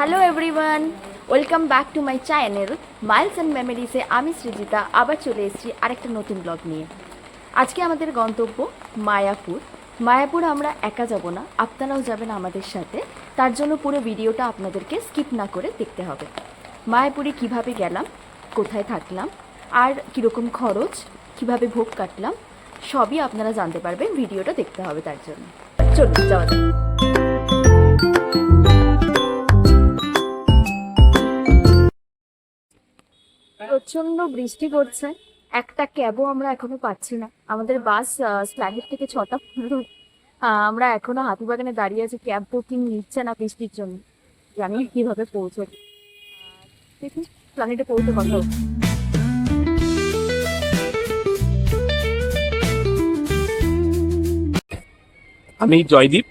Hello everyone, welcome back to my channel miles and মেমোরিজে। আমি সৃজিতা আবার চলে এসেছি আরেকটা নতুন ব্লগ নিয়ে। আজকে আমাদের গন্তব্য মায়াপুর। মায়াপুর আমরা একা যাব না, আপনারাও যাবেন আমাদের সাথে। তার জন্য পুরো ভিডিওটা আপনাদেরকে স্কিপ না করে দেখতে হবে। মায়াপুরে কিভাবে গেলাম, কোথায় থাকলাম, আর কীরকম খরচ, কিভাবে ভোগ কাটলাম, সবই আপনারা জানতে পারবেন। ভিডিওটা দেখতে হবে তার জন্য। চলুন যাওয়া যাক। প্রচন্ড বৃষ্টি পড়ছে, একটা ক্যাবও আমরা এখনো পাচ্ছি না। আমাদের বাস স্প্ল্যানেড থেকে 6টা 15। আমরা এখনো হাতিবাগানে দাঁড়িয়ে আছি, ক্যাব বুকিং নিচ্ছে না বৃষ্টির জন্য। জানি না কিভাবে পৌঁছবো। দেখি স্প্ল্যানেডে পৌঁছে কথা হোক। আমি জয়দীপ।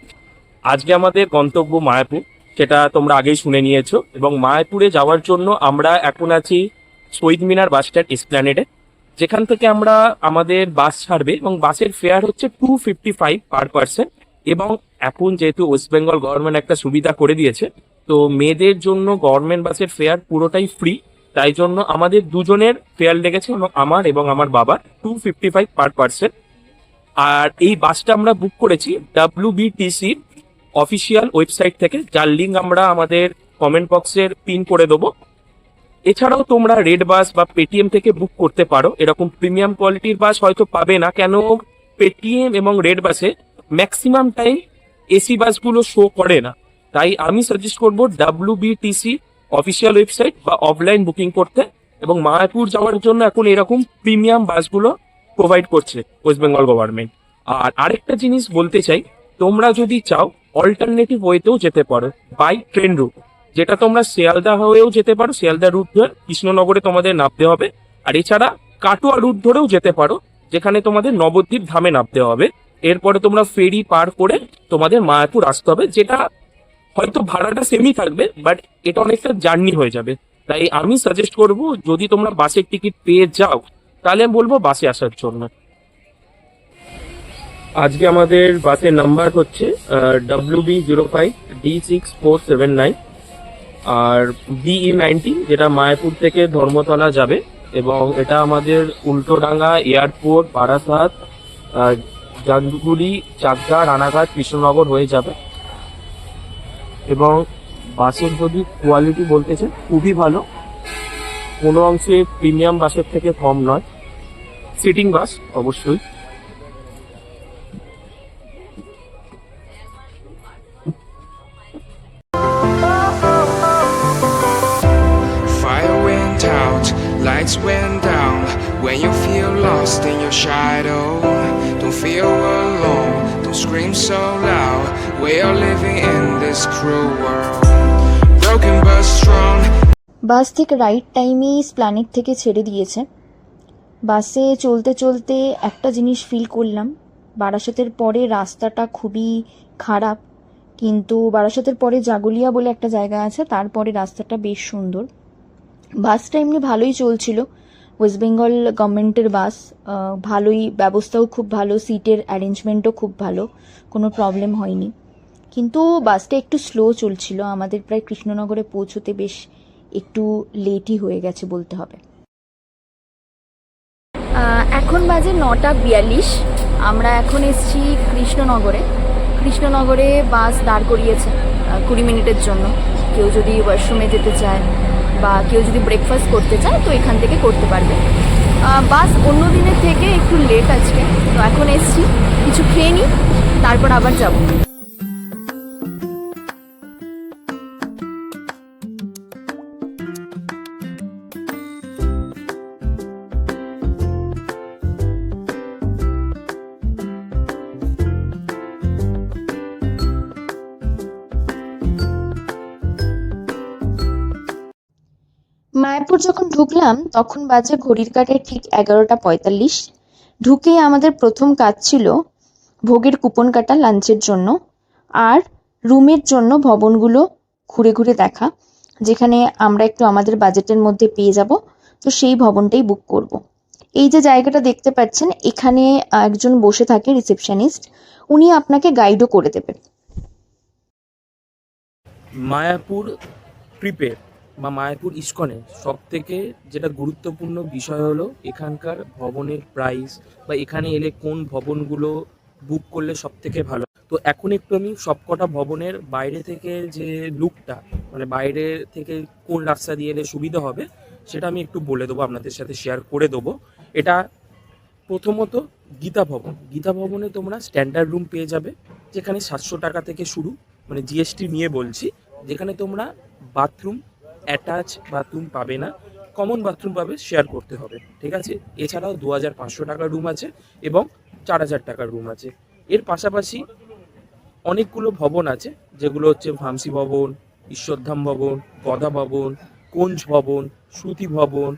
আজকে আমাদের গন্তব্য মায়াপুর, সেটা তোমরা আগেই শুনে নিয়েছো। এবং মায়াপুরে যাওয়ার জন্য আমরা এখন আছি শহীদ মিনার বাস স্ট্যান্ড এসপ্ল্যানেডে, যেখান থেকে আমরা আমাদের বাস ছাড়বে এবং বাসের ফেয়ার হচ্ছে 255 পার পার্সন। এবং এখন যেহেতু ওয়েস্ট বেঙ্গল গভর্নমেন্ট একটা সুবিধা করে দিয়েছে, তো মেয়েদের জন্য গভর্নমেন্ট বাসের ফেয়ার পুরোটাই ফ্রি। তাই জন্য আমাদের দুজনের ফেয়ার লেগেছে এবং আমার বাবার 255 পার পার্সন। আর এই বাসটা আমরা বুক করেছি WBTC অফিসিয়াল ওয়েবসাইট থেকে, যার লিঙ্ক আমরা আমাদের কমেন্ট বক্সের পিন করে দেবো। এছাড়াও তোমরা রেড বাস বা পেটিএম থেকে বুক করতে পারো। এরকম প্রিমিয়াম কোয়ালিটির বাস হয়তো পাবে না, কেন পেটিএম এবং রেড বাসে ম্যাক্সিমাম টাইম এসি বাসগুলো শো করে না। তাই আমি সাজেস্ট করবো WBTC অফিসিয়াল ওয়েবসাইট বা অফলাইন বুকিং করতে। এবং মায়াপুর যাওয়ার জন্য এখন এরকম প্রিমিয়াম বাসগুলো প্রোভাইড করছে ওয়েস্ট বেঙ্গল গভর্নমেন্ট। আর আরেকটা জিনিস বলতে চাই, তোমরা যদি চাও অল্টারনেটিভ ওয়েতেও যেতে পারো বাই ট্রেন রুট, যেটা তোমরা শিয়ালদা হয়েও যেতে পারো। শিয়ালদা রুট ধরে কৃষ্ণনগরে তোমাদের নামতে হবে। আর এছাড়া কাটোয়া রুট ধরেও যেতে পারো, যেখানে তোমাদের নবদ্বীপ ধামে নামতে হবে। এরপরে তোমরা ফেরি পার করে তোমাদের মায়াপুর আসতে হবে, যেটা হয়তো ভাড়াটা সেমই থাকবে, বাট এটা অনেকটা জার্নি হয়ে যাবে। তাই আমি সাজেস্ট করব, যদি তোমরা বাসের টিকিট পেয়ে যাও তাহলে আমি বলবো বাসে আসার জন্য। আজকে আমাদের বাসের নাম্বার হচ্ছে WB05D6479 আর BE90, যেটা মায়াপুর থেকে ধর্মতলা যাবে। এবং এটা আমাদের উল্টোডাঙ্গা, এয়ারপোর্ট, বারাসাত, জাগদুগুড়ি, চাকদা, রানাঘাট, কৃষ্ণনগর হয়ে যাবে। এবং বাসের যদি কোয়ালিটি বলতে চাই, খুবই ভালো, কোনো অংশে প্রিমিয়াম বাসের থেকে কম নয়। সিটিং বাস অবশ্যই। Fire went out, lights went down. When you feel lost in your shadow, don't feel alone, don't scream so loud. We are living in this cruel world, broken but strong. বাস থেকে right টাইমেই স্প্ল্যানেড থেকে ছেড়ে দিয়েছে। বাসে চলতে চলতে একটা জিনিস ফিল করলাম, বারাসাতের পরে রাস্তাটা খুবই খারাপ, কিন্তু বারাসাতের পরে জাগুলিয়া বলে একটা জায়গা আছে, তারপরে রাস্তাটা বেশ সুন্দর। বাসটা এমনি ভালোই চলছিল, ওয়েস্ট বেঙ্গল গভর্নমেন্টের বাস, ভালোই, ব্যবস্থাও খুব ভালো, সিটের অ্যারেঞ্জমেন্টও খুব ভালো, কোনো প্রবলেম হয়নি। কিন্তু বাসটা একটু স্লো চলছিল, আমাদের প্রায় কৃষ্ণনগরে পৌঁছতে বেশ একটু লেটই হয়ে গেছে বলতে হবে। এখন বাজে 9টা 42। আমরা এখন এসেছি কৃষ্ণনগরে। কৃষ্ণনগরে বাস দাঁড় করিয়েছে 20 মিনিটের জন্য। কেউ যদি ওয়াশরুমে যেতে চায় বা কেউ যদি ব্রেকফাস্ট করতে চায় তো এখান থেকে করতে পারবে। বাস অন্য দিনের থেকে একটু লেট আজকে, তো এখন এসেছি, কিছু খেয়ে নিই, তারপর আবার যাব। মায়াপুর যখন ঢুকলাম তখন বাজে ঘড়ির কাঁটায় ঠিক 11টা 45। ঢুকেই আমাদের প্রথম কাজ ছিল ভোগের কুপন কাটা লাঞ্চের জন্য, আর রুমের জন্য ভবনগুলো ঘুরে ঘুরে দেখা, যেখানে আমরা একটু আমাদের বাজেটের মধ্যে পেয়ে যাব, তো সেই ভবনটাই বুক করব। এই যে জায়গাটা দেখতে পাচ্ছেন, এখানে একজন বসে থাকে রিসেপশনিস্ট, উনি আপনাকে গাইডও করে দেবেন। মায়াপুর ট্রিপের বা মায়াপুর ইস্কনের সব থেকে যেটা গুরুত্বপূর্ণ বিষয় হলো এখানকার ভবনের প্রাইস বা এখানে এলে কোন ভবনগুলো বুক করলে সব থেকে ভালো। তো এখন একটু আমি সবকটা ভবনের বাইরে থেকে যে লুকটা, মানে বাইরে থেকে কোন রাস্তা দিয়ে এলে সুবিধা হবে সেটা আমি একটু বলে দেবো, আপনাদের সাথে শেয়ার করে দেবো। এটা প্রথমত গীতা ভবন। গীতা ভবনে তোমরা স্ট্যান্ডার্ড রুম পেয়ে যাবে, যেখানে 700 টাকা থেকে শুরু, মানে জিএসটি নিয়ে বলছি, যেখানে তোমরা বাথরুম, অ্যাটাচ বাথরুম পাবে না, কমন বাথরুম পাবে, শেয়ার করতে হবে, ঠিক আছে। এছাড়াও 2500 টাকার রুম আছে এবং 4000 টাকার রুম আছে। এর পাশাপাশি অনেকগুলো ভবন আছে, যেগুলো হচ্ছে ভামসি ভবন, ঈশ্বরধাম ভবন, গদা ভবন, কুঞ্জ ভবন, শ্রুতি ভবন।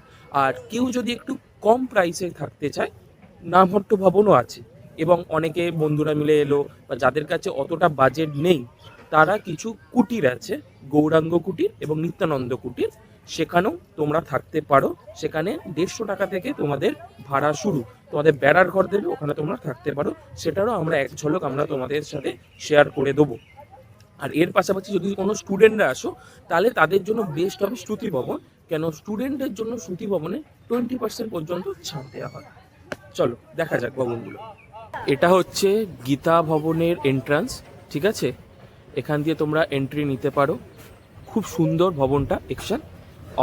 আর কেউ যদি একটু কম প্রাইসে থাকতে চায়, নামহট্ট ভবনও আছে। এবং অনেকে বন্ধুরা মিলে এলো বা যাদের কাছে অতটা বাজেট নেই, তারা কিছু কুটির আছে, গৌরাঙ্গ কুটির এবং নিত্যানন্দ কুটির, সেখানেও তোমরা থাকতে পারো। সেখানে 150 টাকা থেকে তোমাদের ভাড়া শুরু, তোমাদের বেড়ার ঘর দেবে, ওখানে তোমরা থাকতে পারো। সেটারও আমরা এক ঝলক আমরা তোমাদের সাথে শেয়ার করে দেবো। আর এর পাশাপাশি যদি কোনো স্টুডেন্টরা আসো, তাহলে তাদের জন্য বেস্ট হবে শ্রুতি ভবন। কেন স্টুডেন্টদের জন্য শ্রুতি ভবনে 20% পর্যন্ত ছাড় দেওয়া হয়। চলো দেখা যাক ভবনগুলো। এটা হচ্ছে গীতা ভবনের এন্ট্রান্স, ঠিক আছে। এখান দিয়ে তোমরা এন্ট্রি নিতে পারো। খুব সুন্দর ভবনটা এক্সন।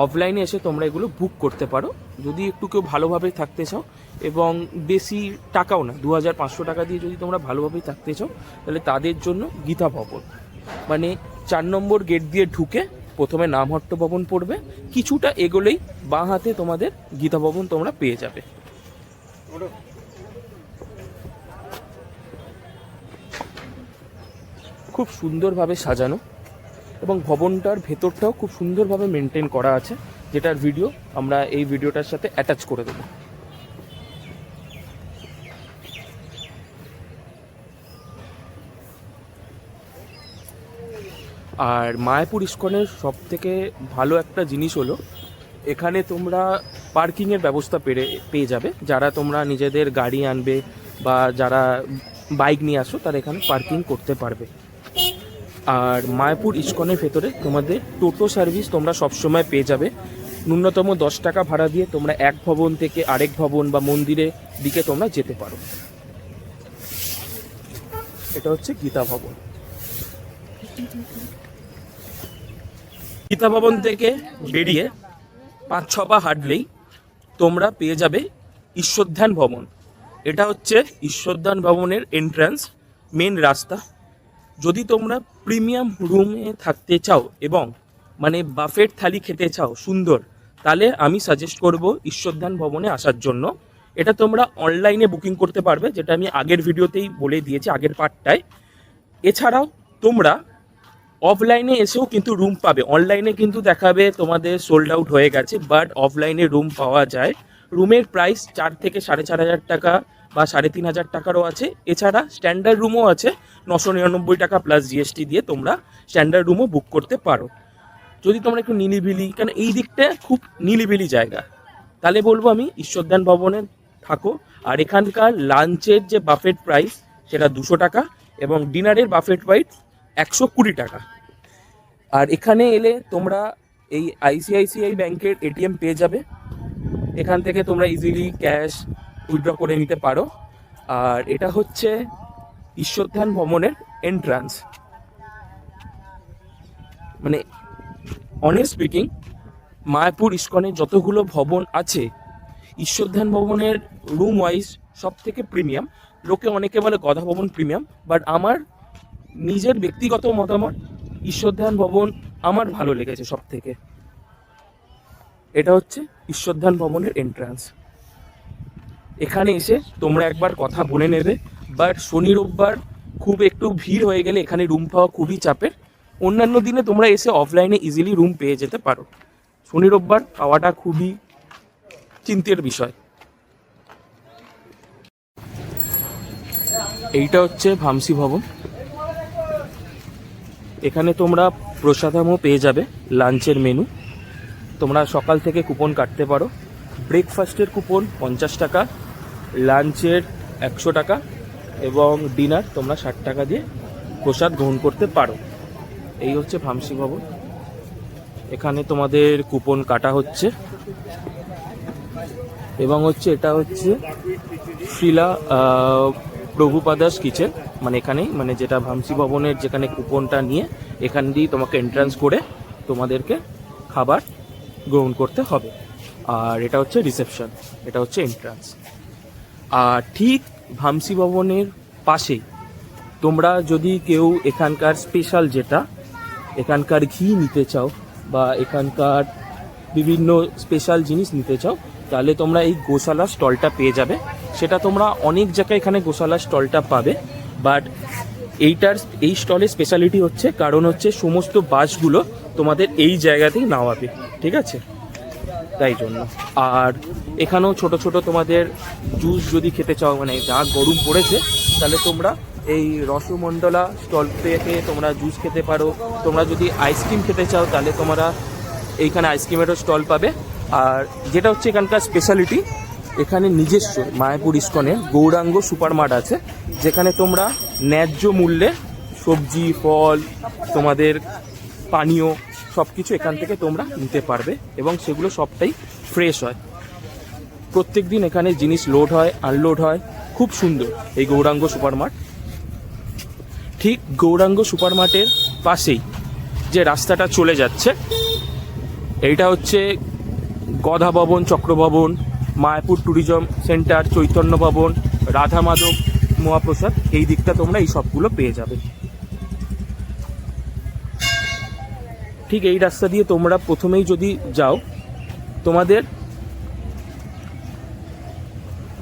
অফলাইনে এসে তোমরা এগুলো বুক করতে পারো যদি একটু কেউ ভালোভাবে থাকতে চাও, এবং বেশি টাকাও না, 2500 টাকা দিয়ে যদি তোমরা ভালোভাবেই থাকতে চাও, তাহলে তাদের জন্য গীতা ভবন। মানে 4 নম্বর গেট দিয়ে ঢুকে প্রথমে নামহট্ট ভবন পড়বে, কিছুটা এগোলেই বাঁ হাতে তোমাদের গীতা ভবন তোমরা পেয়ে যাবে। খুব সুন্দরভাবে সাজানো এবং ভবনটার ভেতরটাও খুব সুন্দরভাবে মেনটেন করা আছে, যেটার ভিডিও আমরা এই ভিডিওটার সাথে অ্যাটাচ করে দেবো। আর মায়াপুর ইস্কনের সব থেকে ভালো একটা জিনিস হলো এখানে তোমরা পার্কিংয়ের ব্যবস্থা পেয়ে যাবে। যারা তোমরা নিজেদের গাড়ি আনবে বা যারা বাইক নিয়ে আসো, তারা এখানে পার্কিং করতে পারবে। আর মায়াপুর ইস্কনের ভেতরে তোমাদের টোটো সার্ভিস তোমরা সবসময় পেয়ে যাবে। ন্যূনতম 10 টাকা ভাড়া দিয়ে তোমরা এক ভবন থেকে আরেক ভবন বা মন্দিরের দিকে তোমরা যেতে পারো। এটা হচ্ছে গীতা ভবন। গীতা ভবন থেকে বেরিয়ে 5-6 পা হাঁটলেই তোমরা পেয়ে যাবে ঈশ্বরধাম ভবন। এটা হচ্ছে ঈশ্বরধাম ভবনের এন্ট্রান্স, মেন রাস্তা। যদি তোমরা প্রিমিয়াম রুমে থাকতে চাও এবং মানে বাফেট থালি খেতে চাও সুন্দর, তাহলে আমি সাজেস্ট করব ঈশ্বরধাম ভবনে আসার জন্য। এটা তোমরা অনলাইনে বুকিং করতে পারবে, যেটা আমি আগের ভিডিওতেই বলে দিয়েছি, আগের পার্টটায়। এছাড়াও তোমরা অফলাইনে এসেও কিন্তু রুম পাবে। অনলাইনে কিন্তু দেখাবে তোমাদের সোল্ড আউট হয়ে গেছে, বাট অফলাইনে রুম পাওয়া যায়। রুমের প্রাইস 4 থেকে 4500 টাকা বা 3500 টাকারও আছে। এছাড়া স্ট্যান্ডার্ড রুমও আছে, 999 টাকা প্লাস জিএসটি দিয়ে তোমরা স্ট্যান্ডার্ড রুমও বুক করতে পারো। যদি তোমরা একটু নিলিবিলি, কারণ এই দিকটা খুব নিলিবিলি জায়গা, তাহলে বলবো আমি ঈশ্বরধাম ভবনে থাকো। আর এখানকার লাঞ্চের যে বাফেট প্রাইস সেটা 200 টাকা এবং ডিনারের বাফেট প্রাইস 120 টাকা। আর এখানে এলে তোমরা এই আইসিআইসিআই ব্যাংকের এটিএম পেয়ে যাবে, এখান থেকে তোমরা ইজিলি ক্যাশ উইথড্র করে নিতে পারো। আর এটা হচ্ছে ঈশ্বরধাম ভবনের এন্ট্রান্স। মানে অনেস্ট স্পিকিং, মায়াপুর ইস্কনে যতগুলো ভবন আছে, ঈশ্বরধাম ভবনের রুম ওয়াইজ সব থেকে প্রিমিয়াম। লোকে অনেকে বলে গদা ভবন প্রিমিয়াম, বাট আমার নিজের ব্যক্তিগত মতামত, ঈশ্বরধাম ভবন আমার ভালো লেগেছে সব থেকে। এটা হচ্ছে ঈশ্বরধাম ভবনের এন্ট্রান্স। এখানে এসে তোমরা একবার কথা বলে নেবে, বাট শনি রোববার খুব একটু ভিড় হয়ে গেলে এখানে রুম পাওয়া খুবই চাপের। অন্যান্য দিনে তোমরা এসে অফলাইনে ইজিলি রুম পেয়ে যেতে পারো, শনি রোববার পাওয়াটা খুবই চিন্তার বিষয়। এইটা হচ্ছে ভামসি ভবন। এখানে তোমরা প্রসাদামও পেয়ে যাবে, লাঞ্চের মেনু। তোমরা সকাল থেকে কুপন কাটতে পারো। ব্রেকফাস্টের কুপন 50 টাকা, লাঞ্চের 100 টাকা এবং ডিনার তোমরা 60 টাকা দিয়ে প্রসাদ গ্রহণ করতে পারো। এই হচ্ছে ভামসি ভবন। এখানে তোমাদের কুপন কাটা হচ্ছে এবং এটা হচ্ছে শিলা প্রভুপাদাস কিচেন, মানে এখানেই, মানে যেটা ভামসি ভবনের যেখানে কুপনটা নিয়ে এখান দিয়ে তোমাকে এন্ট্রান্স করে তোমাদেরকে খাবার গ্রহণ করতে হবে। আর এটা হচ্ছে রিসেপশন, এটা হচ্ছে এন্ট্রান্স। আর ঠিক ভামসি ভবনের পাশেই তোমরা যদি কেউ এখানকার স্পেশাল যেটা এখানকার ঘি নিতে চাও বা এখানকার বিভিন্ন স্পেশাল জিনিস নিতে চাও, তাহলে তোমরা এই গোশালা স্টলটা পেয়ে যাবে। সেটা তোমরা অনেক জায়গায় এখানে গোশালা স্টলটা পাবে, বাট এই স্টলের স্পেশালিটি হচ্ছে কারণ সমস্ত বাসগুলো তোমাদের এই জায়গাতেই নামাবে, ঠিক আছে, তাই জন্য। আর এখানেও ছোট ছোট তোমাদের জুস যদি খেতে চাও, মানে যা গরম পড়েছে, তাহলে তোমরা এই রসমন্ডলা স্টল থেকে তোমরা জুস খেতে পারো। তোমরা যদি আইসক্রিম খেতে চাও তাহলে তোমরা এইখানে আইসক্রিমেরও স্টল পাবে। আর যেটা এখানকার স্পেশালিটি, এখানে নিজস্ব মায়াপুর ইস্কনের গৌরাঙ্গ সুপার মার্ট আছে, যেখানে তোমরা ন্যায্য মূল্যে সবজি, ফল, তোমাদের পানীয় সব কিছু এখান থেকে তোমরা নিতে পারবে এবং সেগুলো সবটাই ফ্রেশ হয়। প্রত্যেক দিন এখানে জিনিস লোড হয়, আনলোড হয়, খুব সুন্দর এই গৌরাঙ্গ সুপার মার্ট। ঠিক গৌরাঙ্গ সুপার মার্টের পাশেই যে রাস্তাটা চলে যাচ্ছে, এইটা গধা ভবন, চক্র ভবন, মায়াপুর ট্যুরিজম সেন্টার, চৈতন্য ভবন, রাধা মাধব মহাপ্রসাদ, এই দিকটা তোমরা এই সবগুলো পেয়ে যাবে। ঠিক এই রাস্তা দিয়ে তোমরা প্রথমেই যদি যাও, তোমাদের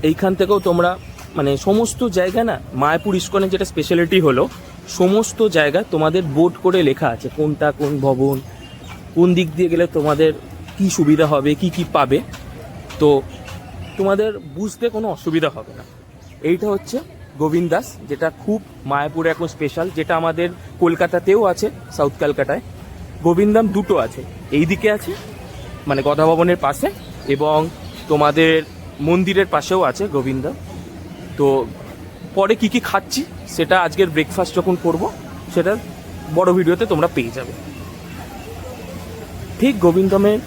এইখান থেকেও তোমরা মানে সমস্ত জায়গা না, মায়াপুর ইস্কনের যেটা স্পেশালিটি হলো সমস্ত জায়গা তোমাদের বোর্ড করে লেখা আছে কোনটা কোন ভবন, কোন দিক দিয়ে গেলে তোমাদের কি সুবিধা হবে, কি কি পাবে, তো তোমাদের বুঝতে কোনো অসুবিধা হবে না। এইটা গোবিন্দাস, যেটা খুব মায়াপুরে এখন স্পেশাল, যেটা আমাদের কলকাতাতেও আছে, সাউথ ক্যালকাটায়। গোবিন্দাম দুটো আছে, এই দিকে আছে মানে গধা ভবনের পাশে, এবং তোমাদের মন্দিরের পাশেও আছে গোবিন্দাম। তো পরে কি কি খাচ্ছি সেটা আজকের ব্রেকফাস্ট যখন করব সেটা বড় ভিডিওতে তোমরা পেয়ে যাবে। ঠিক গোবিন্দমের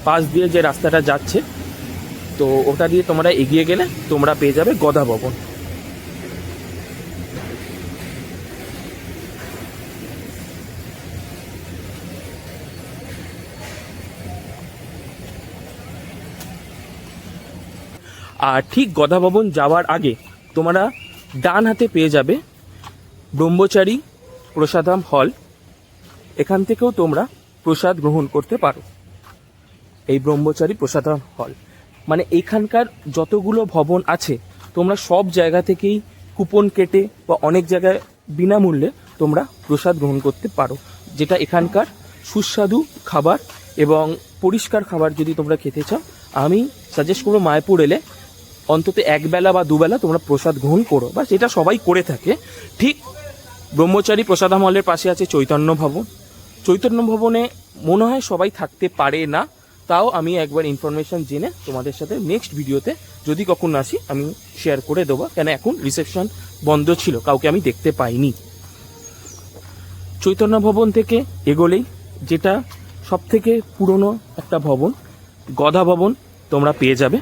পাশ দিয়ে যে রাস্তাটা যাচ্ছে, তো ওটা দিয়ে তোমরা এগিয়ে গেলে তোমরা পেয়ে যাবে গধা ভবন। আর ঠিক গধা ভবন যাওয়ার আগে তোমরা ডান হাতে পেয়ে যাবে ব্রহ্মচারী প্রসাদাম হল। এখান থেকেও তোমরা প্রসাদ গ্রহণ করতে পারো। এই ব্রহ্মচারী প্রসাদাম হল মানে এখানকার যতগুলো ভবন আছে, তোমরা সব জায়গা থেকেই কুপন কেটে বা অনেক জায়গায় বিনামূল্যে তোমরা প্রসাদ গ্রহণ করতে পারো, যেটা এখানকার সুস্বাদু খাবার এবং পরিষ্কার খাবার যদি তোমরা খেতে চাও, আমি সাজেস্ট করবো মায়াপুর এলে অন্তত একবেলা বা দুবেলা তোমরা প্রসাদ গ্রহণ করো, বা সেটা সবাই করে থাকে। ঠিক ব্রহ্মচারী প্রসাদাম হলের পাশে আছে চৈতন্য ভবন। চৈতন্য ভবনে মনে হয় সবাই থাকতে পারে না, তাও আমি একবার ইনফরমেশন জেনে তোমাদের সাথে নেক্সট ভিডিওতে যদি কখন আসি আমি শেয়ার করে দেবো, কেন এখন রিসেপশন বন্ধ ছিল, কাউকে আমি দেখতে পাইনি। চৈতন্য ভবন থেকে এগোলেই যেটা সব থেকে পুরনো একটা ভবন, গধা ভবন, তোমরা পেয়ে যাবে।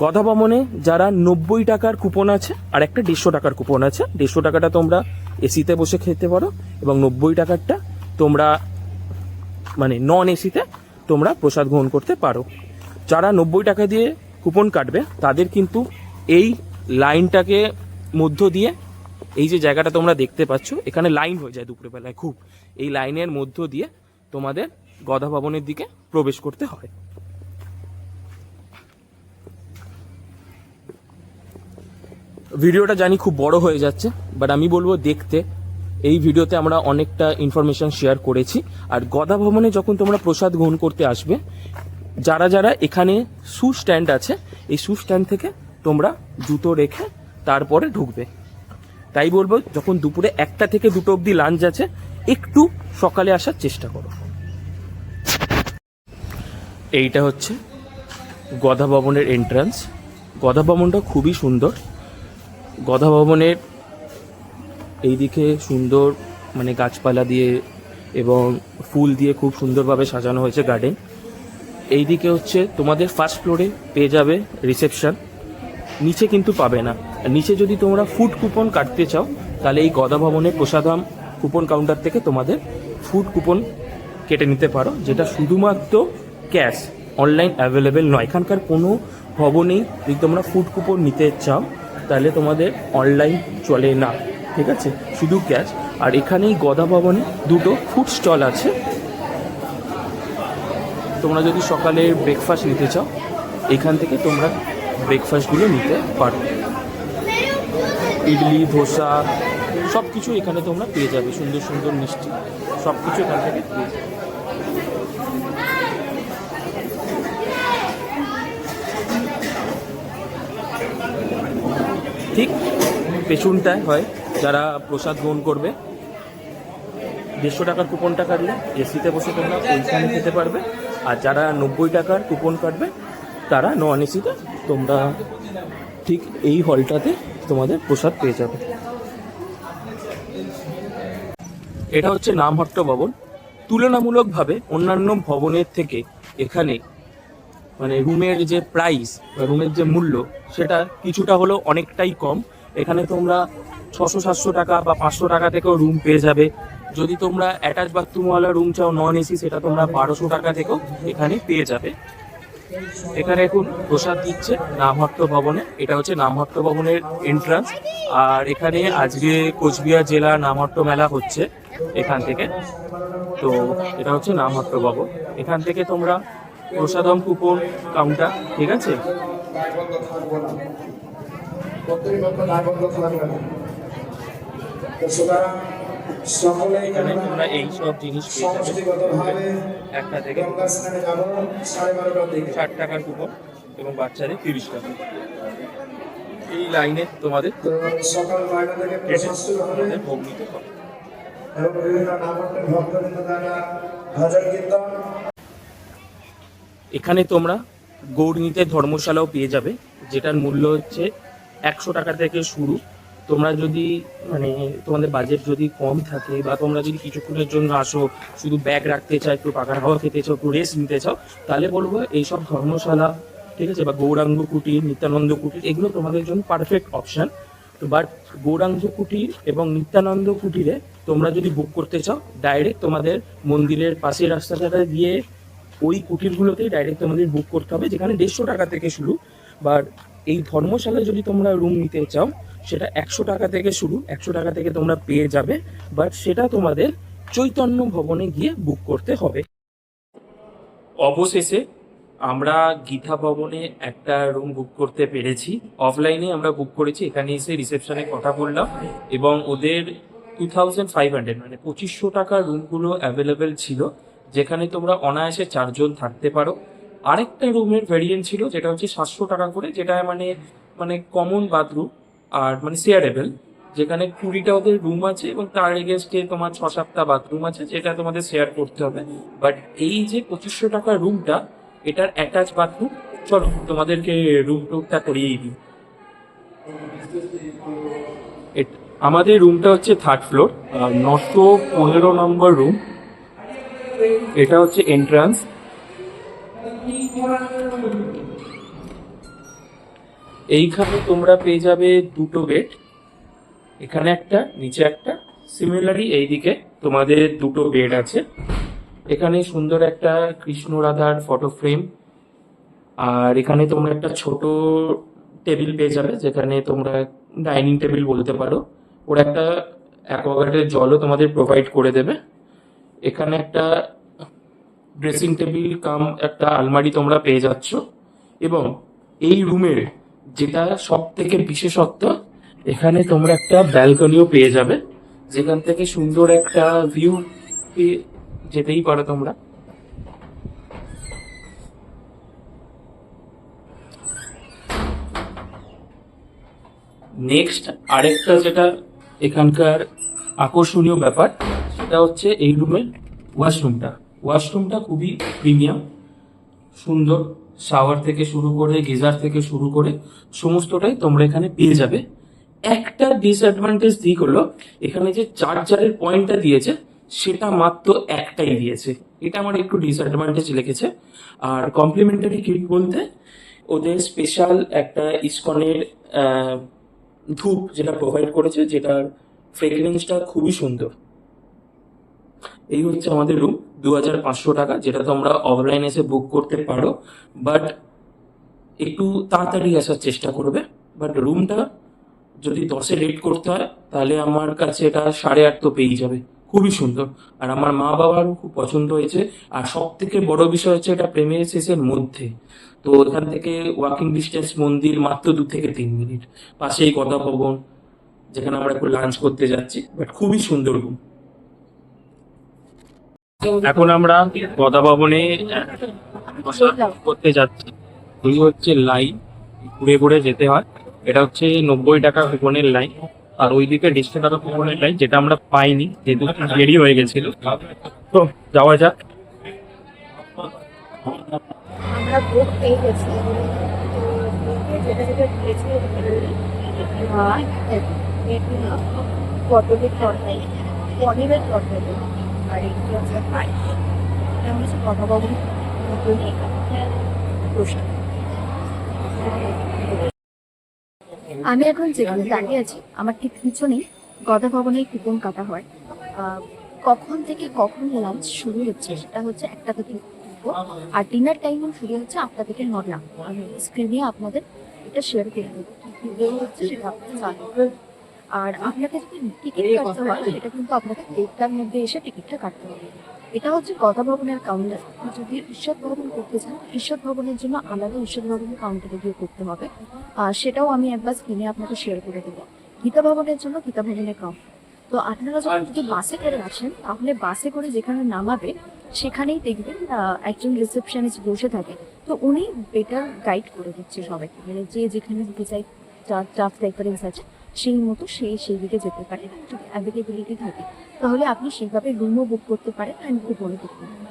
গধা ভবনে যারা 90 টাকার কুপন আছে আর একটা 150 টাকার কুপন আছে। 150 টাকাটা তোমরা এসিতে বসে খেতে পারো এবং 90 টাকারটা তোমরা মানে নন এসিতে তোমরা প্রসাদ গ্রহণ করতে পারো। যারা 90 টাকা দিয়ে কুপন কাটবে তাদের কিন্তু এই লাইনটাকে মধ্য দিয়ে, এই যে জায়গাটা তোমরা দেখতে পাচ্ছ, এখানে লাইন হয়ে যায় দুপুরবেলায় খুব, এই লাইনের মধ্য দিয়ে তোমাদের গধা ভবনের দিকে প্রবেশ করতে হয়। ভিডিওটা জানি খুব বড় হয়ে যাচ্ছে, বাট আমি বলবো দেখতে। এই ভিডিওতে আমরা অনেকটা ইনফরমেশন শেয়ার করেছি। আর গধা ভবনে যখন তোমরা প্রসাদ গ্রহণ করতে আসবে, যারা যারা এখানে শু স্ট্যান্ড আছে, এই শু স্ট্যান্ড থেকে তোমরা জুতো রেখে তারপরে ঢুকবে। তাই বলবো যখন দুপুরে 1টা থেকে 2টো অবধি লাঞ্চ আছে, একটু সকালে আসার চেষ্টা করো। এইটা গধা ভবনের এন্ট্রান্স। গধা ভবনটা খুবই সুন্দর। গধা ভবনের এইদিকে সুন্দর মানে গাছপালা দিয়ে এবং ফুল দিয়ে খুব সুন্দরভাবে সাজানো হয়েছে গার্ডেন। এইদিকে হচ্ছে তোমাদের ফার্স্ট ফ্লোরে পেয়ে যাবে রিসেপশন, নিচে কিন্তু পাবে না। আর নিচে যদি তোমরা ফুড কুপন কাটতে চাও তাহলে এই গদা ভবনের প্রসাদম কুপন কাউন্টার থেকে তোমাদের ফুড কুপন কেটে নিতে পারো, যেটা শুধুমাত্র ক্যাশ, অনলাইন অ্যাভেলেবেল নয়। এখানকার কোনো ভবনেই যদি তোমরা ফুড কুপন নিতে চাও তাহলে তোমাদের অনলাইন চলে না, ঠিক আছে, শুধু ক্যাশ। আর এখানেই গদা ভবনে দুটো ফুড স্টল আছে, তোমরা যদি সকালে ব্রেকফাস্ট নিতে চাও এখান থেকে তোমরা ব্রেকফাস্টগুলো নিতে পারো। ইডলি, ধোসা সব কিছু এখানে তোমরা পেয়ে যাবে, সুন্দর সুন্দর মিষ্টি সব কিছু এখান থেকে পেয়ে যাবে। ঠিক পেছনটায় হয় যারা প্রসাদ গ্রহণ করবে, 150 টাকার কুপনটা কাটলে এসিতে বসে তোমরা ওইখানে খেতে পারবে। আর যারা 90 টাকার কুপন কাটবে তারা নন এসিতে তোমরা ঠিক এই হলটাতে তোমাদের প্রসাদ পেয়ে যাবে। এটা হচ্ছে নামহট্ট ভবন। তুলনামূলকভাবে অন্যান্য ভবনের থেকে এখানে মানে রুমের যে প্রাইস বা রুমের যে মূল্য সেটা কিছুটা হলেও অনেকটাই কম। এখানে তোমরা 600-700 টাকা বা 500 টাকা থেকেও রুম পেয়ে যাবে। যদি তোমরা অ্যাটাচ বাথরুমওয়ালা রুম চাও নন এসি, সেটা তোমরা 1200 টাকা থেকেও এখানে পেয়ে যাবে। এখানে এখন প্রসাদ দিচ্ছে নামহট্ট ভবনে। এটা হচ্ছে নামহট্ট ভবনের এন্ট্রান্স। আর এখানে আজকে কোচবিহার জেলা নামহট্ট মেলা হচ্ছে এখান থেকে। তো এটা হচ্ছে নামহট্ট ভবন। এখান থেকে তোমরা প্রসাদম কুপন কাউন্টার, ঠিক আছে, এখানে তোমরা এই সব জিনিস পেয়ে যাবে। একটা থেকে 60 টাকার কুপন এবং বাচ্চাদের 30 টাকা। এই লাইনে তোমাদের ভোগ নিতে হবে। এখানে তোমরা গৌরনীতে ধর্মশালাও পেয়ে যাবে, যেটার মূল্য হচ্ছে 100 টাকা থেকে শুরু। তোমরা যদি মানে তোমাদের বাজেট যদি কম থাকে বা তোমরা যদি কিছুক্ষণের জন্য আসো, শুধু ব্যাগ রাখতে চাও, একটু পাখার হাওয়া খেতে চাও, একটু রেস্ট নিতে চাও, তাহলে বলবো এইসব ধর্মশালা, ঠিক আছে, বা গৌরাঙ্গ কুটির, নিত্যানন্দ কুটির, এগুলো তোমাদের জন্য পারফেক্ট অপশান। তো বাট গৌরাঙ্গ কুটির এবং নিত্যানন্দ কুটিরে তোমরা যদি বুক করতে চাও ডাইরেক্ট তোমাদের মন্দিরের পাশের রাস্তাটা দিয়ে ওই কুটিরগুলোতেই ডাইরেক্ট তোমাদের বুক করতে হবে, যেখানে 150 টাকা থেকে শুরু। বাট এই ধর্মশালায় যদি তোমরা রুম নিতে চাও সেটা 100 টাকা থেকে শুরু, 100 টাকা থেকে তোমরা পেয়ে যাবে। বাট সেটা তোমাদের চৈতন্য ভবনে গিয়ে বুক করতে হবে। অবশেষে আমরা গীতা ভবনে একটা রুম বুক করতে পেরেছি। অফলাইনে আমরা বুক করেছি, এখানে এসে রিসেপশনে কথা বললাম এবং ওদের 2500 মানে 2500 টাকার রুমগুলো অ্যাভেলেবেল ছিল, যেখানে তোমরা অনায়াসে 4 জন থাকতে পারো। আরেকটা রুমের ভ্যারিয়েন্ট ছিল যেটা হচ্ছে 700 টাকা করে, যেটা মানে কমন বাথরুম আর মানে শেয়ারেবল, যেখানে 20টা ওদের রুম আছে এবং তার এগেনস্টে তোমার 6-7টা বাথরুম আছে, যেটা তোমাদের শেয়ার করতে হবে। বাট এই যে 2500 টাকার রুমটা, এটার অ্যাটাচ বাথরুম। চলো তোমাদেরকে রুম টুরটা করিয়েই দিই। আমাদের রুমটা হচ্ছে 3rd ফ্লোর, 915 নম্বর রুম। এটা হচ্ছে এন্ট্রান্স। এইখানে তোমরা পেয়ে যাবে 2টো বেড, এখানে একটা, নিচে একটা। সিমিলারলি এইদিকে তোমাদের 2টো বেড আছে। এখানে সুন্দর একটা কৃষ্ণ রাধার ফটো ফ্রেম। আর এখানে তোমরা একটা ছোট টেবিল পেয়ে যাবে, যেখানে তোমরা ডাইনিং টেবিল বলতে পারো। ওরা একটা অ্যাকোয়াগার্ডের জলও তোমাদের প্রোভাইড করে দেবে। এখানে একটা ড্রেসিং টেবিল কাম একটা আলমারি তোমরা পেয়ে যাচ্ছ। এবং এই রুমের যেটা সব থেকে বিশেষত্ব, এখানে তোমরা একটা ব্যালকনিও পেয়ে যাবে, যেখান থেকে সুন্দর একটা ভিউ পেয়ে যেতেই পারো তোমরা। নেক্সট আরেকটা যেটা এখানকার আকর্ষণীয় ব্যাপার, সেটা হচ্ছে এই রুমের ওয়াশরুমটা খুবই প্রিমিয়াম, সুন্দর। শাওয়ার থেকে শুরু করে, গিজার থেকে শুরু করে সমস্তটাই তোমরা এখানে পেয়ে যাবে। একটা ডিসঅ্যাডভান্টেজ দিক হলো, এখানে যে চার্জারের পয়েন্টটা দিয়েছে সেটা মাত্র একটাই দিয়েছে। এটা আমার একটু ডিসঅ্যাডভান্টেজ লেগেছে। আর কমপ্লিমেন্টারি কিট বলতে ওদের স্পেশাল একটা ইসকনের আহ, ধূপ যেটা প্রোভাইড করেছে, যেটার ফ্রেগরেন্সটা খুবই সুন্দর। এই হচ্ছে আমাদের রুম, 2500 টাকা, যেটা তোমরা অফলাইন এসে বুক করতে পারো, বাট একটু তাড়াতাড়ি আসার চেষ্টা করবে। বাট রুমটা যদি 10-এ রেট করতে হয় তাহলে আমার কাছে এটা 8.5 তো পেয়ে যাবে। খুবই সুন্দর, আর আমার মা বাবারও খুব পছন্দ হয়েছে। আর সব থেকে বড় বিষয় হচ্ছে এটা প্রেমিসিসের মধ্যে, তো এখান থেকে ওয়াকিং ডিস্টেন্স মন্দির মাত্র 2 থেকে 3 মিনিট। পাশেই গদা ভবন, যেখানে আমরা একটু লাঞ্চ করতে যাচ্ছি। বাট খুবই সুন্দর রুম। এখন আমরা গদা ভবনে করতে যাচ্ছি। এই হচ্ছে লাইন, ঘুরে ঘুরে যেতে হয়। এটা হচ্ছে 90 টাকা কুপনের লাইন, আর ওইদিকে 150 টাকা কুপনের লাইন, যেটা আমরা পাইনি যেহেতু দেরি হয়ে গেছিল। তো যাওয়া যাক। আমরা ভোগ পেয়ে গেছি, তো যেটা যেটা দিয়েছে ভাত, পটলের তরকারি, পনিরের তরকারি, আর একটু হচ্ছে পায়েস। এটা হচ্ছে কথাবাবু প্রসাদ। আমি এখন যেখানে দাঁড়িয়ে আছি আমার ঠিক পিছনেই গদা ভবনের কুপন কাটা হয়। কখন থেকে কখন লাঞ্চ শুরু হচ্ছে সেটা হচ্ছে 1টা থেকে 2, আর ডিনার টাইমিং শুরু হচ্ছে 8টা থেকে 9টা। আমি স্ক্রিনে আপনাদের এটা শেয়ার করে দেবো, কি হচ্ছে সেটা আপনারা জানবেন। আর আপনাকে যদি টিকিট কাটতে হয় সেটা কিন্তু আপনাকে 1টার মধ্যে এসে টিকিটটা কাটতে হবে। এটা হচ্ছে গদা ভবনের কাউন্টার। যদি ঈশ্বর ভবন করতে চান, ঈশ্বর ভবনের জন্য আলাদা ঈশ্বর ভবনের কাউন্টারে গিয়ে করতে হবে। আর সেটাও আমি একবার স্ক্রিনে আপনাকে শেয়ার করে দেবো। গীতা ভবনের জন্য গীতা ভবনের কাউন্টার। তো আপনারা যখন যদি বাসে করে আসেন তাহলে বাসে করে যেখানে নামাবে সেখানেই দেখবেন একজন রিসেপশনিস্ট বসে থাকে। তো উনি বেটার গাইড করে দিচ্ছে সবাইকে, মানে যে যেখানে যেতে চাই, যার প্রেফারেন্স আছে সেই মতো সেই দিকে যেতে পারে। যদি অ্যাভেলেবিলিটি থাকে তাহলে আপনি সেইভাবে রুমও বুক করতে পারেন অ্যান্ড কুপনও করতে পারেন।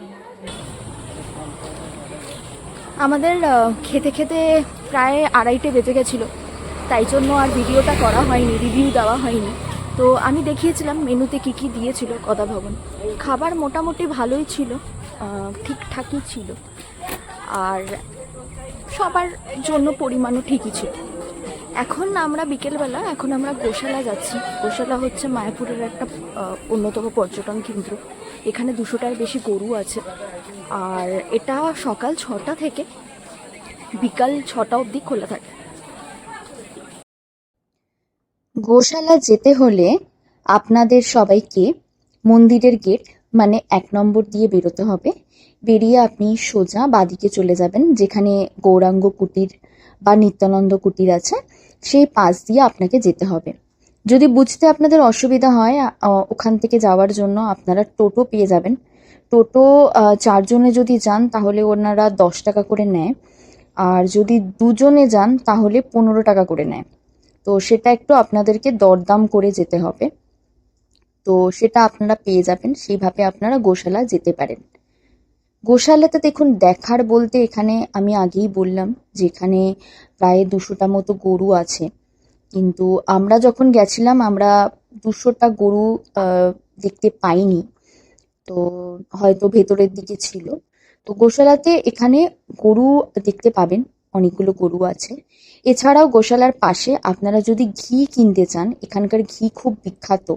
আমাদের খেতে খেতে প্রায় 2:30 বেজে গেছিলো, তাই জন্য আর ভিডিওটা করা হয়নি, রিভিউ দেওয়া হয়নি। তো আমি দেখিয়েছিলাম মেনুতে কী কী দিয়েছিল গদা ভবন। খাবার মোটামুটি ভালোই ছিল, ঠিকঠাকই ছিল, আর সবার জন্য পরিমাণও ঠিকই ছিল। এখন আমরা বিকেলবেলা, এখন আমরা গোশালা যাচ্ছি। গোশালা হচ্ছে মায়াপুরের একটা অন্যতম পর্যটন কেন্দ্র। এখানে 200টার বেশি গরু আছে, আর এটা সকাল 6টা থেকে বিকাল 6টা অবধি খোলা থাকে। গোশালা যেতে হলে আপনাদের সবাইকে মন্দিরের গেট মানে 1 নম্বর দিয়ে বেরোতে হবে। বেরিয়ে আপনি সোজা বাদিকে চলে যাবেন, যেখানে গৌরাঙ্গ কুটির বা নিত্যানন্দ কুটির আছে, সেই পাশ দিয়ে আপনাকে যেতে হবে। যদি বুঝতে আপনাদের অসুবিধা হয় ওখান থেকে যাওয়ার জন্য আপনারা টোটো পেয়ে যাবেন। টোটো 4 জনে যদি যান তাহলে ওনারা 10 টাকা করে নেয়, আর যদি 2 জনে যান তাহলে 15 টাকা করে নেয়। তো সেটা একটু আপনাদেরকে দরদাম করে যেতে হবে, তো সেটা আপনারা পেয়ে যাবেন, সেইভাবে আপনারা গোশালা যেতে পারেন। গোশালাতে দেখুন দেখার বলতে এখানে আমি আগেই বললাম যে এখানে প্রায় 200টা মতো গরু আছে, কিন্তু আমরা যখন গেছিলাম আমরা 200টা গরু দেখতে পাইনি, তো হয়তো ভেতরের দিকে ছিল। তো গোশালাতে এখানে গরু দেখতে পাবেন, অনেকগুলো গরু আছে। এছাড়াও গোশালার পাশে আপনারা যদি ঘি কিনতে চান, এখানকার ঘি খুব বিখ্যাত,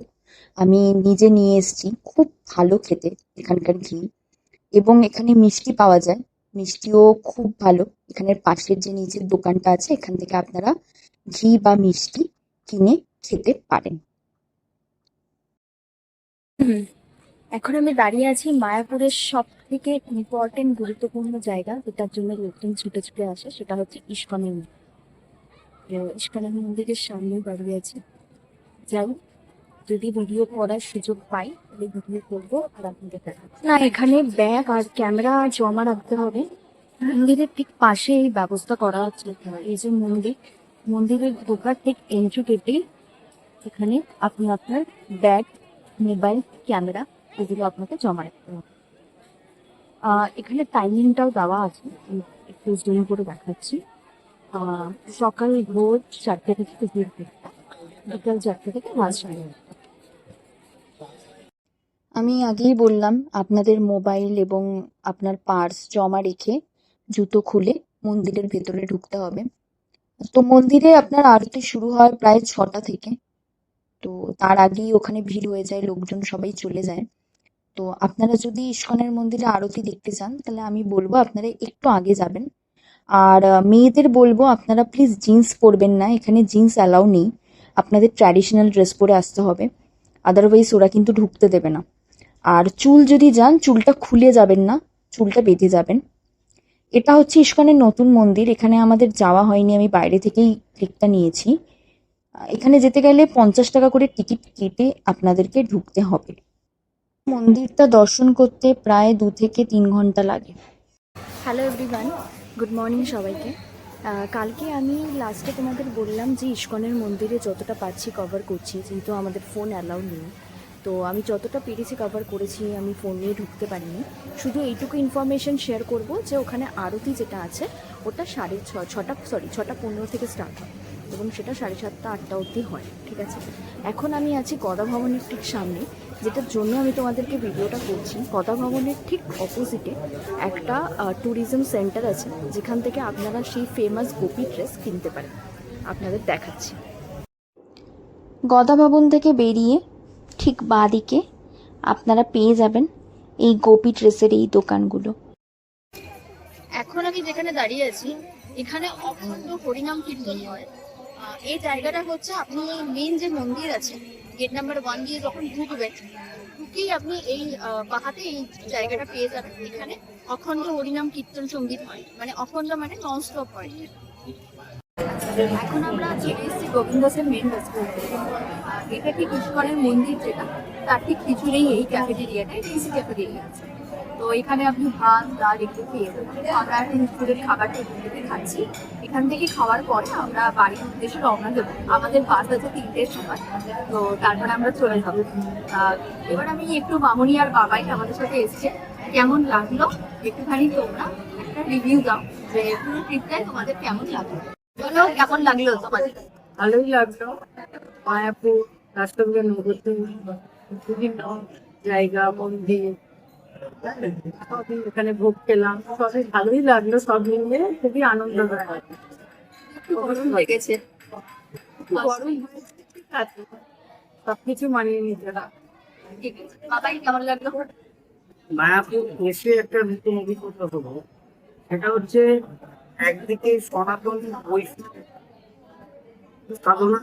আমি নিজে নিয়ে এসেছি, খুব ভালো খেতে এখানকার ঘি। এবং এখানে মিষ্টি পাওয়া যায়, মিষ্টিও খুব ভালো। এখানের পাশের যে নিচের দোকানটা আছে এখান থেকে আপনারা ঘি বা মিষ্টি কিনে খেতে পারেন। এখন আমি দাঁড়িয়ে আছি মায়াপুরের সব থেকে ইম্পর্টেন্ট গুরুত্বপূর্ণ জায়গা, যেটার জন্য লোকজন ছুটে ছুটে আসে, সেটা হচ্ছে ইস্কনের মন্দির। ইস্কনের মন্দিরের সামনে দাঁড়িয়ে আছি। যাই, যদি ভিডিও করার সুযোগ পাই তাহলে ভিডিও করবো আর আপনাদের দেখাবো। না, এখানে ব্যাগ আর ক্যামেরা জমা রাখতে হবে। মন্দিরের ঠিক পাশে এই ব্যবস্থা করা হচ্ছে। এই যে মন্দিরের ঢোকার ঠিক এন্ট্রি গেটেই এখানে আপনি আপনার ব্যাগ, মোবাইল, ক্যামেরা এগুলো আপনাকে জমা রাখতে হবে। এখানে টাইমিংটাও দেওয়া আছে, একটু জুম করে দেখাচ্ছি। সকাল ভোর 4টে থেকে বিকেল 4টে থেকে রাত 9:30। আমি আগেই বললাম আপনাদের মোবাইল এবং আপনার পার্স জমা রেখে জুতো খুলে মন্দিরের ভেতরে ঢুকতে হবে। তো মন্দিরে আপনার আরতি শুরু হয় প্রায় 6টা থেকে। তো তার আগেই ওখানে ভিড় হয়ে যায়, লোকজন সবাই চলে যায়। তো আপনারা যদি ইস্কনের মন্দিরে আরতি দেখতে চান তাহলে আমি বলবো আপনারা একটু আগে যাবেন। আর মেয়েদের বলবো আপনারা প্লিজ জিন্স পরবেন না, এখানে জিন্স অ্যালাউ নেই। আপনাদের ট্র্যাডিশনাল ড্রেস পরে আসতে হবে, আদারওয়াইজ ওরা কিন্তু ঢুকতে দেবে না। আর চুল যদি যান, চুলটা খুলে যাবেন না, চুলটা বেঁধে যাবেন। এটা হচ্ছে ইস্কনের নতুন মন্দির, এখানে আমাদের যাওয়া হয়নি, আমি বাইরে থেকেই ক্লিকটা নিয়েছি। এখানে যেতে গেলে 50 টাকা করে টিকিট কেটে আপনাদেরকে ঢুকতে হবে। মন্দিরটা দর্শন করতে প্রায় 2 থেকে 3 ঘন্টা লাগে। হ্যালো এভরিওয়ান, গুড মর্নিং সবাইকে। কালকে আমি লাস্টে তোমাদের বললাম যে ইস্কনের মন্দিরে যতটা পারছি কভার করছি, যেহেতু আমাদের ফোন অ্যালাউ নেই। তো আমি যতটা পেরেছি কভার করেছি, আমি ফোন নিয়ে ঢুকতে পারিনি। শুধু এইটুকু ইনফরমেশন শেয়ার করব যে ওখানে আরতি যেটা আছে ওটা 6:15 থেকে স্টার্ট হয় এবং সেটা 7:30 8টা অবধি হয়, ঠিক আছে। এখন আমি আছি গদা ভবনের ঠিক সামনে, যেটার জন্য আমি তোমাদেরকে ভিডিওটা করছি। গদা ভবনের ঠিক অপোজিটে একটা ট্যুরিজম সেন্টার আছে, যেখান থেকে আপনারা সেই ফেমাস গোপী ড্রেস কিনতে পারেন। আপনাদের দেখাচ্ছি। গদা ভবন থেকে বেরিয়ে ঠিক বাঁ দিকে আপনারা পেয়ে যাবেন এই গোপী ড্রেসের এই দোকানগুলো। এখন আমি যেখানে দাঁড়িয়ে আছি এখানে অখণ্ড হরিনাম কীর্তন হয়। এই জায়গাটা হচ্ছে, আপনি মেন যে মন্দির আছে গেট নাম্বার 1 দিয়ে যখন ঢুকবেন, ঢুকেই আপনি এই বাহাতে এই জায়গাটা পেয়ে যাবেন। এখানে অখণ্ড হরিনাম কীর্তন সঙ্গীত হয়, মানে অখণ্ড মানে নন স্টপ হয়। এখন আমরা চলে এসেছি গোবিন্দ দাসের মেন রেস্টুরেন্টে। এটা ঠিক ইস্কনের মন্দির যেটা, তার ঠিক পিছনেই এই ক্যাফেটেরিয়াটা, টিসি ক্যাফেটেরিয়া আছে। তো এখানে আপনি ভাত ডাল একটু পেয়ে যাবেন। আমরা এখন স্টুডেন্ট খাবারটা এখান থেকে খাচ্ছি। এখান থেকে খাওয়ার পরে আমরা বাড়ির উদ্দেশ্যে রওনা দেবো। আমাদের বাস আছে 3টের সময়, তো তারপরে আমরা চলে যাবো। এবার আমি একটু মামনি আর বাবাই আমাদের সাথে এসছে, কেমন লাগলো একটুখানি তোমরা একটা রিভিউ দাও যে পুরো ট্রিপটাই তোমাদের কেমন লাগলো। বলো কেমন লাগলো তোমাদের? ভালোই লাগলো। মায়াপুর রাষ্ট্রপতি নবদ্বীপ বিভিন্ন জায়গা মন্দির সবই এখানে ভোগ খেলাম, সবই ভালোই লাগলো। সব মিলিয়ে খুবই আনন্দদায়ক। গরম লেগেছে, গরম ঠিক আছে, সবকিছু মানিয়ে নিতে হয়। ঠিক আছে। বাবাই কেমন লাগলো? মায়াপুর এসে একটা নতুন অভিজ্ঞতা হলো, সেটা হচ্ছে একদিকে সনাতন বৈষ্ণব সাধনা,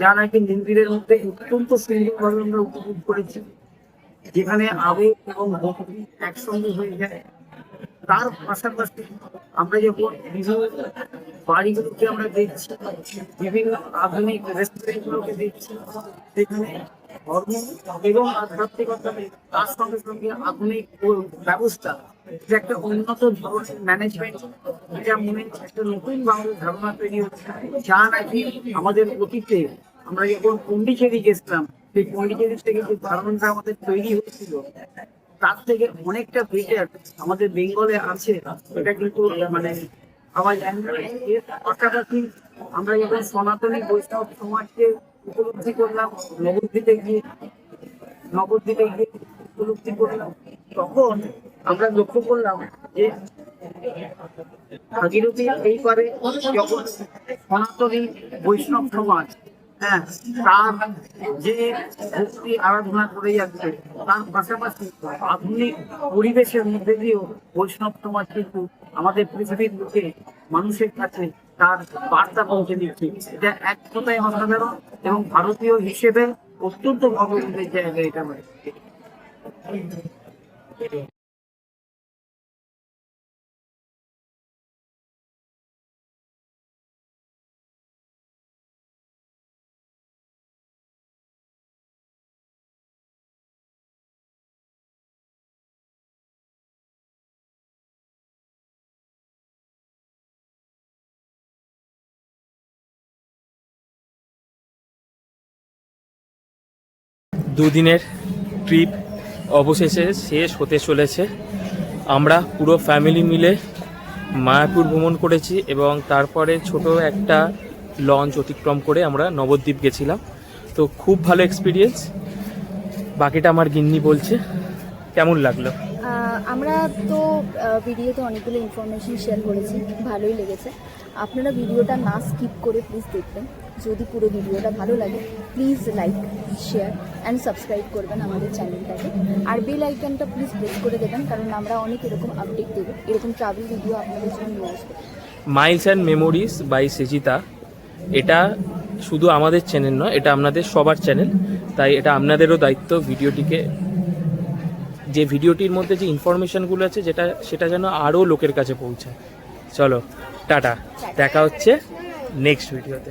যা নাকি মন্দিরের মধ্যে অত্যন্ত সুন্দরভাবে আমরা উপভোগ করেছি, যেখানে আবেগ এবং ভক্তি একসঙ্গে হয়ে যায়। তার পাশাপাশি আমরা যখন বিভিন্ন বাড়িগুলোকে আমরা দেখছি, বিভিন্ন আধুনিক রেস্টুরেন্টগুলোকে দেখছি, সেখানে ধর্ম এবং আধ্যাত্মিকতা, তার সঙ্গে সঙ্গে আধুনিক ব্যবস্থা, যে একটা উন্নত ধরনের ম্যানেজমেন্ট, এটা মনে একটা নতুন বাংলার ধারণা তৈরি হচ্ছে, যা নাকি আমাদের অতীতে আমরা যখন পন্ডিচেরি গেছিলাম, সেই পন্ডিচেরি থেকে যে ধারণাটা আমাদের তৈরি হয়েছিল, তার থেকে অনেকটা বেটার আমাদের বেঙ্গলে আছে। এটা কিন্তু মানে আমার এর পাশাপাশি আমরা যখন সনাতনী বৈষ্ণব সমাজকে উপলব্ধি করলাম, নবদ্বীপে গিয়ে উপলব্ধি করলাম, তখন আমরা লক্ষ্য করলাম যে ভাগীরথীর এই পারে যখন সনাতনী বৈষ্ণব সমাজ, হ্যাঁ, তার যে ভক্তি আরাধনা করে যাচ্ছে, তার পাশাপাশি আধুনিক পরিবেশের মধ্যে দিয়েও বৈষ্ণব সমাজ কিন্তু আমাদের পৃথিবীর বুকে মানুষের কাছে তার বার্তা পৌঁছে দিচ্ছে। এটা এক কথায় অসাধারণ এবং ভারতীয় হিসেবে অত্যন্ত গর্বের জায়গা এটা। দুদিনের ট্রিপ অবশেষে শেষ হতে চলেছে। আমরা পুরো ফ্যামিলি মিলে মায়াপুর ভ্রমণ করেছি এবং তারপরে ছোট একটা লঞ্চ অতিক্রম করে আমরা নবদ্বীপ গেছিলাম। তো খুব ভালো এক্সপিরিয়েন্স। বাকিটা আমার গিন্নি বলছে। কেমন লাগলো? আমরা তো ভিডিওতে অনেকগুলো ইনফরমেশন শেয়ার করেছি, ভালোই লেগেছে। আপনারা ভিডিওটা না স্কিপ করে প্লিজ দেখবেন। যদি পুরো ভিডিওটা ভালো লাগে please like, share and subscribe করবেন আমাদের চ্যানেলটাকে। আর বেল আইকনটা প্লিজ প্রেস করে দেবেন, কারণ আমরা অনেক এরকম আপডেট দেবো, এরকম ট্রাভেল ভিডিও আপনাদের জন্য নিয়ে আসবো। মাইলস অ্যান্ড মেমোরিজ বাই সেজিতা, এটা শুধু আমাদের চ্যানেল নয়, এটা আপনাদের সবার চ্যানেল। তাই এটা আপনাদেরও দায়িত্ব ভিডিওটিকে, যে ভিডিওটির মধ্যে যে ইনফরমেশনগুলো আছে সেটা যেন আরও লোকের কাছে পৌঁছায়। চলো টাটা, দেখা হচ্ছে নেক্সট ভিডিওতে।